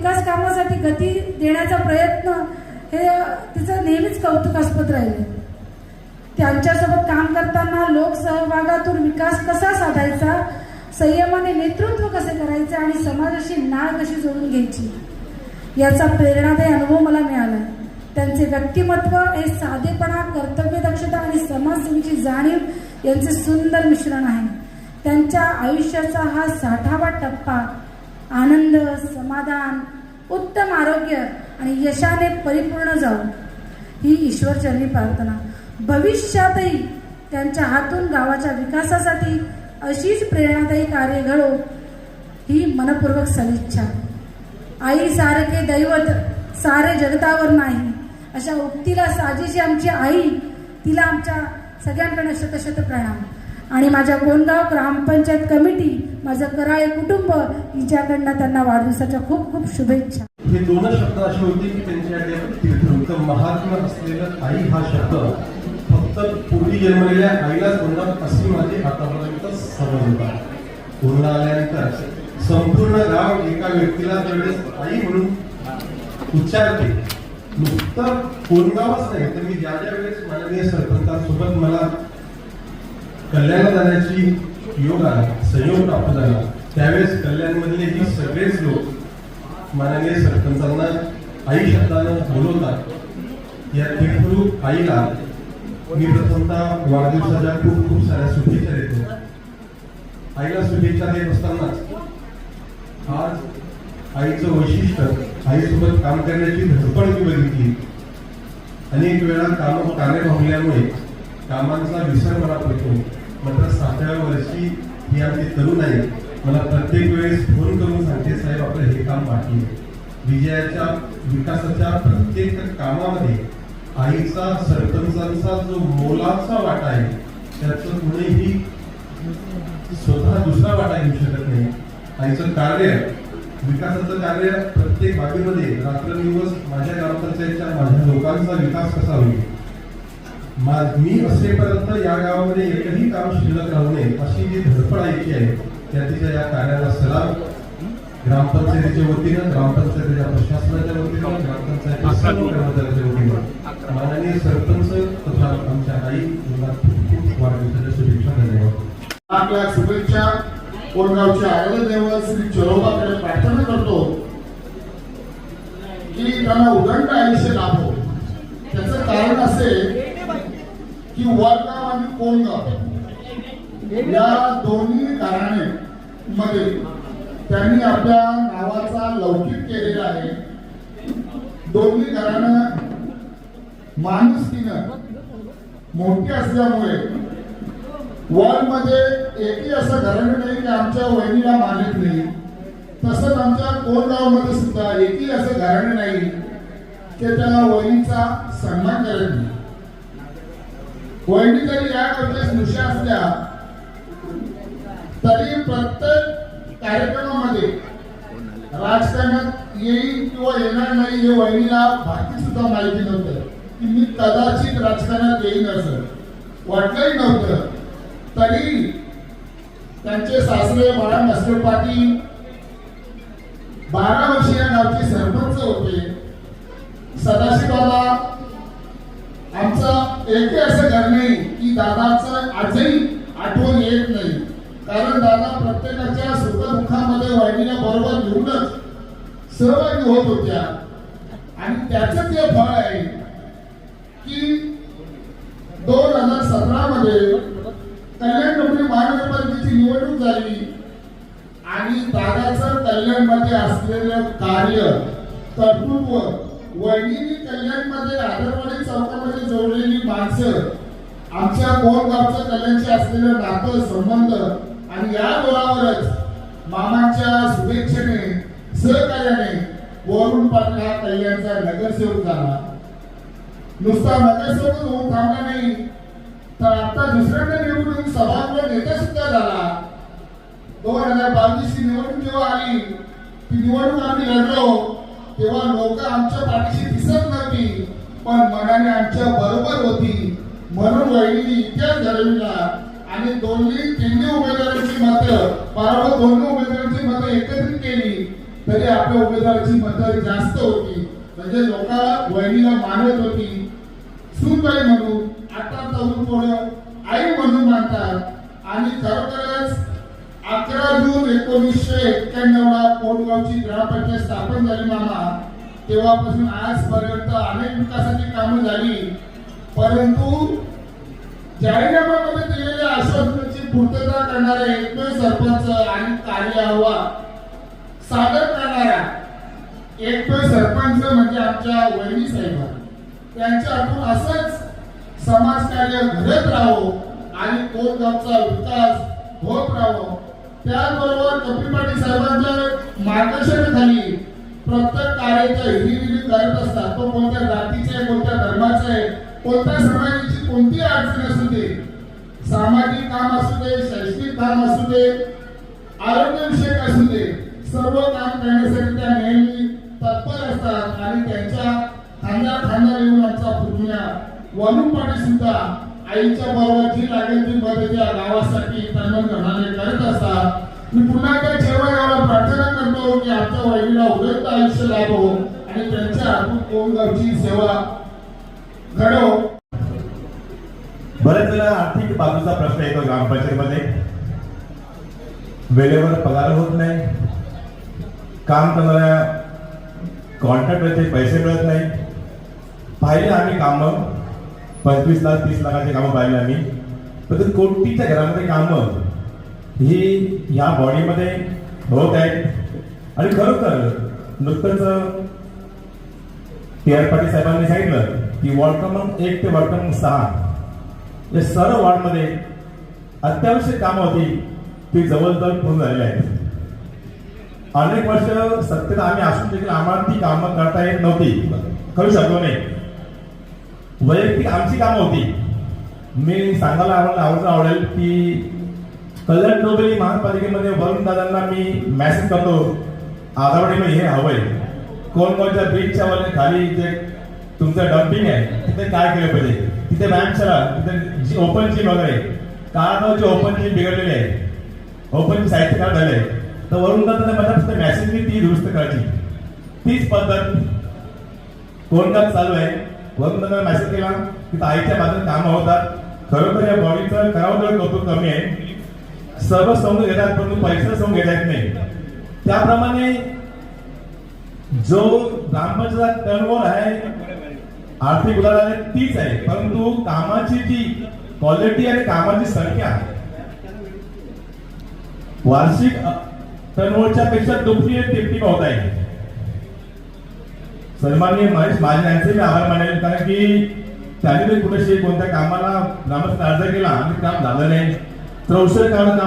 विकास कामासाठी गती देण्याचा प्रयत्न हे तिचं नेहमीच कौतुकास्पद राहिले. त्यांच्यासोबत काम करताना लोकसहभागातून विकास कसा साधायचा, संयमाने नेतृत्व कसे करायचे आणि समाजाशी नाळ कशी जोडून घ्यायची याचा प्रेरणादायी अनुभव मला मिळाला. त्यांचे व्यक्तिमत्व हे साधेपणा, कर्तव्यदक्षता आणि समाजसेवेची जाणीव यांचे सुंदर मिश्रण आहे. त्यांच्या आयुष्याचा हा 60वा टप्पा आनंद, समाधान, उत्तम आरोग्य आणि यशाने परिपूर्ण जाऊ ही ईश्वरचरणी प्रार्थना. भविष्यातही त्यांच्या हातून गावाच्या विकासासाठी अशीच प्रेरणादायी कार्य घडो ही मनपूर्वक सदिच्छा. आई सारखे दैवत सारे जगतावर नाही अशा उक्तीला साजेशी आमची आई, तिला आमच्या सगळ्यांकडून शतशत प्रणाम. आणि माझ्या कोणगाव ग्रामपंचायत कमिटी, माझं कराळे कुटुंब हिच्याकडनं त्यांना वाढदिवसाच्या खूप खूप शुभेच्छा. हे दोन शब्द असे होते की त्यांच्या महात्मा असलेलं आई हा शब्द फक्त पूर्वी जन्मलेल्या आईलाच म्हणतात अशी माझी आतापर्यंत समज होता. पूर्ण आल्यानंतर संपूर्ण गाव एका व्यक्तीला त्यावेळेस आई म्हणून उच्चारते. नुसतं कोणगावच नाही तर मी ज्या ज्या वेळेस माननीय सरपंचांसोबत मला कल्याण जाण्याची योग आला, संयोग प्राप्त झाला, त्यावेळेस कल्याणमधले ही सगळेच लोक माननीय सरपंचांना आई शब्दानं बोलवतात. या तिळगुरू आईला मी प्रथमतः वाढदिवसाच्या खूप खूप साऱ्या शुभेच्छा देतो. आईला शुभेच्छा देत असतानाच आज आईचं वैशिष्ट्य, आईसोबत काम करण्याची धडपड मी बघितली. अनेक वेळा कार्य पाहिल्यामुळे कामांचा विसर मला पडतो. मात्र 7व्या वर्षी ही आमची तरुण आई मला प्रत्येक वेळेस फोन करून सांगते, साहेब आपलं हे काम बाकी आहे. विजयाच्या विकासाच्या प्रत्येक कामामध्ये आईचा, सरपंचांचा जो मोलाचा वाटा आहे त्याचं कुणीही स्वतः दुसरा वाटा घेऊ शकत नाही. आईचं कार्य, विकासाचं कार्य प्रत्येक बाबीमध्ये रात्रंदिवस माझ्या ग्रामपंचायतच्या, माझ्या लोकांचा विकास कसा होईल, मी असेपर्यंत या गावामध्ये एकही काम शिल्लक राहू नये अशी जी धडपड आईची आहे त्या तिच्या या कार्याला सलाम. ग्रामपंचायतीच्या वतीनं, ग्रामपंचायतीच्या प्रशासनाच्या वतीनं, ग्रामपंचायतीच्या सर्व कर्मचाऱ्यांच्या वतीनं माननीय सरपंच तथा आमच्या आई यांना खूप खूप वाढदिवसाच्या शुभेच्छा. धन्यवाद. आपल्या शुभेच्छा कोणगावच्या आराध्य दैवत श्री चरोबाकडे प्रार्थना करतो की त्यांना उदंड आयुष्य लाभो. त्याचं कारण असे की वडगाव आणि कोणगाव या दोन्ही घराणे मध्ये त्यांनी आपल्या नावाचा लौकिक केलेला आहे. दोन्ही घराणं माणुसकीनं मोठी असल्यामुळे वॉर्ड मध्ये एकही असं घराणं नाही की आमच्या वहिनीला मानत नाही. तसंच आमच्या कोणगाव मध्ये सुद्धा एकही असं घराणं नाही की त्या वहिनीचा सन्मान करत नाही. वहिनी जरी या वेळेस नुशा असल्या तरी प्रत्येक कार्यक्रमामध्ये राजकारणात येईल किंवा येणार नाही हे वहिनीला बाकी सुद्धा माहिती नव्हतं की मी कदाचित राजकारणात येईन असं वाटलंही नव्हतं. तरी त्यांचे सासरे बाळा मस्कर पाटील 12 वर्ष या गावचे सरपंच होते. सदाशिव बाबा आमचं एकही असं घर नाही की दादाचं आजही आठवण येत नाही. कारण दादा प्रत्येकाच्या सुखदुःखामध्ये वहिनीला बरोबर घेऊनच सहभागी होत होत्या. आणि त्याचं ते फळ आहे की 2017 मध्ये कल्याण डोंबिवली महानगरपालिकेची निवडणूक झाली आणि दादाचं कल्याणमध्ये असलेलं कार्य, कर्तृत्व, वहिनी कल्याणमध्ये आदरवाडी चौकामध्ये जोडलेली माणसं, आमच्या कोणगावचं कल्याणचे असलेलं नातं, संबंध आणि या जोरावरच मामांच्या शुभेच्छेने, सहकार्याने वरुण पाटील हा कल्याणचा नगरसेवक झाला. नुसता नगरसेवक होऊन थांबला नाही तर आता दुसऱ्यांदा निवडून सभागृह नेता सुद्धा झाला. 2022 ची निवडणूक जेव्हा आली, ती निवडणूक आम्ही लढलो तेव्हा लोक आमच्या पाठीशी दिसत नव्हती पण मनाने आमच्या बरोबर होती. म्हणून वहिनीने इतिहास घडविला आणि तिन्ही उमेदवारांची मतं, बरोबर दोन्ही उमेदवारांची मतं एकत्रित केली तरी आपल्या उमेदवाराची मतं जास्त होती. म्हणजे लोक वहिनीला मानत होती, सूनबाई म्हणून, आता तरुण पोरं आई म्हणून मानतात. आणि खरोखरच 11 जून 1991 ला कोंडगावची ग्रामपंचायत स्थापन झाली मामा. तेव्हापासून आजपर्यंत अनेक विकासाची कामं झाली, परंतु जाहीरनाम्यामध्ये दिलेल्या आश्वासनाची पूर्तता करणारे एकमेव सरपंच आणि कार्य अहवाल सादर करणारा एकमेव सरपंच म्हणजे आमच्या वहिनी साहेब. त्यांच्या हातून असंच समाजकार्य घडत राहो आणि कोणगावचा विकास होत राहो. त्याचबरोबर कपिल पाटील साहेबांच्या मार्गदर्शनाखाली प्रत्येक कार्याच्या हिरिहिरी करत असतात. तो कोणत्या जातीचा आहे, कोणत्या धर्माचा आहे, कोणत्या समाजाची कोणती अडचण असू दे, सामाजिक काम असू दे, शैक्षणिक काम असू दे, आरोग्यविषयक असू दे, सर्व काम करण्यासाठी त्या नेहमी तत्पर असतात. आणि त्यांच्या खांद्यावर येऊन आमचा पुतण्या वरुण पाटील सुद्धा आईच्या बरोबर जी लागेल ती मदत या गावासाठी तन्मन करणारे करत असतात. मी पुन्हा त्या चेहऱ्यावर प्रार्थना करतो की आमच्या वहिनीला उदंड आयुष्य लाभो आणि त्यांच्या हातून कोंडगावची सेवा घडो. बरेच वेळा आर्थिक बाजूचा प्रश्न येतो ग्रामपंचायतीमध्ये. वेळेवर पगार होत नाही, काम करणाऱ्या कॉन्ट्रॅक्टरचे पैसे मिळत नाही. पाहिले आम्ही कामं 25 लाख 30 लाखाचे कामं पाहिले आम्ही, पण कोटीच्या घरामध्ये कामं ही या बॉडीमध्ये होत आहेत. आणि खरोखर नुकतंच TR पाटील साहेबांनी सांगितलं की वॉर्ड क्रमांक 1 ते वॉर्ड क्रमांक 6 या सर्व वॉर्डमध्ये अत्यावश्यक कामं होती ती जवळजवळ पूर्ण झालेली आहेत. अनेक वर्ष सत्तेत आम्ही असून देखील आम्हाला ती कामं करता येत नव्हती, करू शकलो नाही. वैयक्तिक आमची कामं होती. मी सांगायला आवडेल की कल्याण डोंबिवली महापालिकेमध्ये वरुण दादांना मी मेसेज करतो, आगावडीमध्ये हे हवंय. कोणकोणत्या ब्रिजच्या वर खाली जे तुमचं डम्पिंग आहे तिथे काय केलं पाहिजे, तिथे व्यायामशाळा, तिथे ओपन जिम वगैरे, काळाची ओपन जिम बिघडलेली आहे, ओपन साहित्य काय झालंय. तर वरुण दादांना मला फक्त मेसेजनी ती दुरुस्त करायची. तीच पद्धत कोणत्यात चालू आहे. वरुण दादांना मेसेज केला की आईच्या बाजूने कामं होतात. खरोखर या बॉडीचं करावं तेवढं कौतुक कमी आहे. सर्व समजून घेतात परंतु पैसा समजून घेता येत नाही. त्याप्रमाणे जो ग्रामपंचायत टर्नओव्हर आहे, आर्थिक उलाढाल तीच आहे, परंतु कामाची जी क्वालिटी आणि कामाची संख्या वार्षिक टर्नओव्हरच्या पेक्षा दुपटी आणि तिपटी होत आहे. सन्माननीय महेश महाजन यांचे मी आभार मानेल, कारण की त्यांनी कुठेशी कोणत्या कामाला ग्रामस्थ अर्ज केला आणि काम झालं नाही. 63 काम